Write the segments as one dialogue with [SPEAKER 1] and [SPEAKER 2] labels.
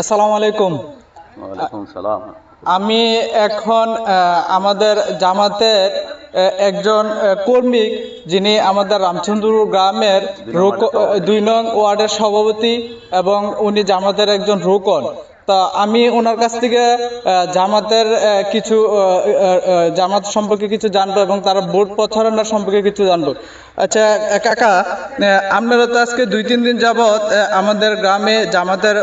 [SPEAKER 1] আসসালামু আলাইকুম।
[SPEAKER 2] ওয়ালাইকুম সালাম।
[SPEAKER 1] আমি এখন আমাদের জামাতের একজন কর্মী, যিনি আমাদের রামচন্দ্রপুর গ্রামের 2 নং ওয়ার্ডের সভাপতি এবং উনি জামাতের একজন রুকন। তা আমি ওনার কাছ থেকে জামাতের কিছু জামাত সম্পর্কে কিছু জানবো এবং তারা ভোট প্রচারণা সম্পর্কে কিছু জানবো। আচ্ছা কাকা, আপনারা তো আজকে 2-3 দিন যাবৎ আমাদের গ্রামে জামাতের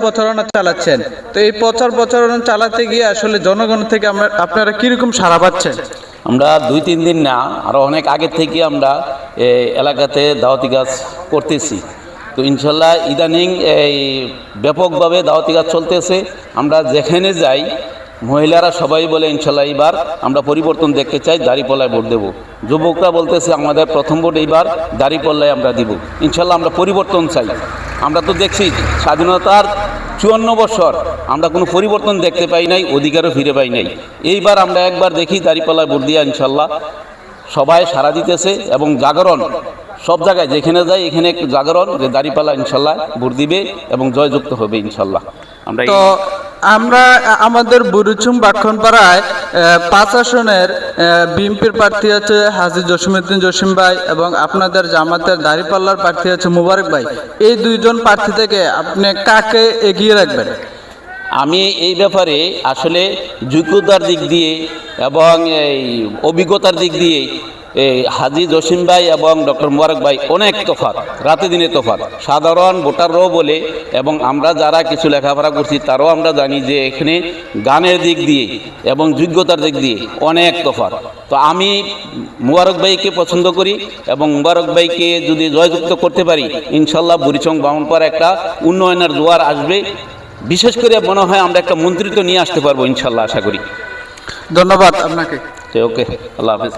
[SPEAKER 1] প্রচারণা চালাচ্ছেন। তো এই প্রচারণা চালাতে গিয়ে আসলে জনগণ থেকে আপনারা কিরকম সাড়া পাচ্ছেন?
[SPEAKER 2] আমরা 2-3 দিন না, আরও অনেক আগে থেকে আমরা এলাকাতে দাওয়াতি কাজ করতেছি। তো ইনশাল্লাহ ইদানিং এই ব্যাপকভাবে দাওয়াতি কাজ চলতেছে। আমরা যেখানে যাই মহিলারা সবাই বলে ইনশাল্লাহ এইবার আমরা পরিবর্তন দেখতে চাই, দাঁড়িপাল্লায় ভোট দেব। যুবকরা বলতেছে আমাদের প্রথম ভোট এইবার দাঁড়িপাল্লায় আমরা দিব। ইনশাল্লাহ আমরা পরিবর্তন চাই। আমরা তো দেখছি স্বাধীনতার 54 বছর আমরা কোনো পরিবর্তন দেখতে পাই নাই, অধিকারও ফিরে পাই নাই। এইবার আমরা একবার দেখি দাঁড়িপাল্লায় ভোট দিয়া ইনশাল্লাহ সবাই সাড়া দিতেছে এবং জাগরণ সব জায়গায় যেখানে যায় এখানে একটু জাগরণ যে দাঁড়িপাল্লা ইনশাল্লাহ ভোট দিবে এবং জয়যুক্ত হবে ইনশাল্লাহ।
[SPEAKER 1] আমরা আমাদের বুরুচুম বাক্ষণপাড়ায় 5 আসনের বিএনপির প্রার্থী আছে হাজী জসিমউদ্দিন জসিম ভাই এবং আপনাদের জামাতের দাঁড়িপাল্লার প্রার্থী আছে মুবারক ভাই। এই 2 জন প্রার্থী থেকে আপনি কাকে এগিয়ে রাখবেন?
[SPEAKER 2] আমি এই ব্যাপারে আসলে যোগ্যতার দিক দিয়ে এবং এই অভিজ্ঞতার দিক দিয়ে হাজী জসিম ভাই এবং ডক্টর মুবারক ভাই অনেক তফাৎ, রাতে দিনে তফাৎ। সাধারণ ভোটাররাও বলে এবং আমরা যারা কিছু লেখাপড়া করছি তারাও আমরা জানি যে এখানে গানের দিক দিয়ে এবং যোগ্যতার দিক দিয়ে অনেক তফাৎ। তো আমি মুবারক ভাইকে পছন্দ করি এবং মুবারক ভাইকে যদি জয়যুক্ত করতে পারি ইনশাল্লাহ বুড়িচং ব্রাহ্মণপাড়া একটা উন্নয়নের জোয়ার আসবে। বিশেষ করে মনে হয় আমরা একটা মন্ত্রিত্ব নিয়ে আসতে পারবো ইনশাল্লাহ, আশা করি।
[SPEAKER 1] ধন্যবাদ আপনাকে।
[SPEAKER 2] ওকে, আল্লাহ হাফিজ।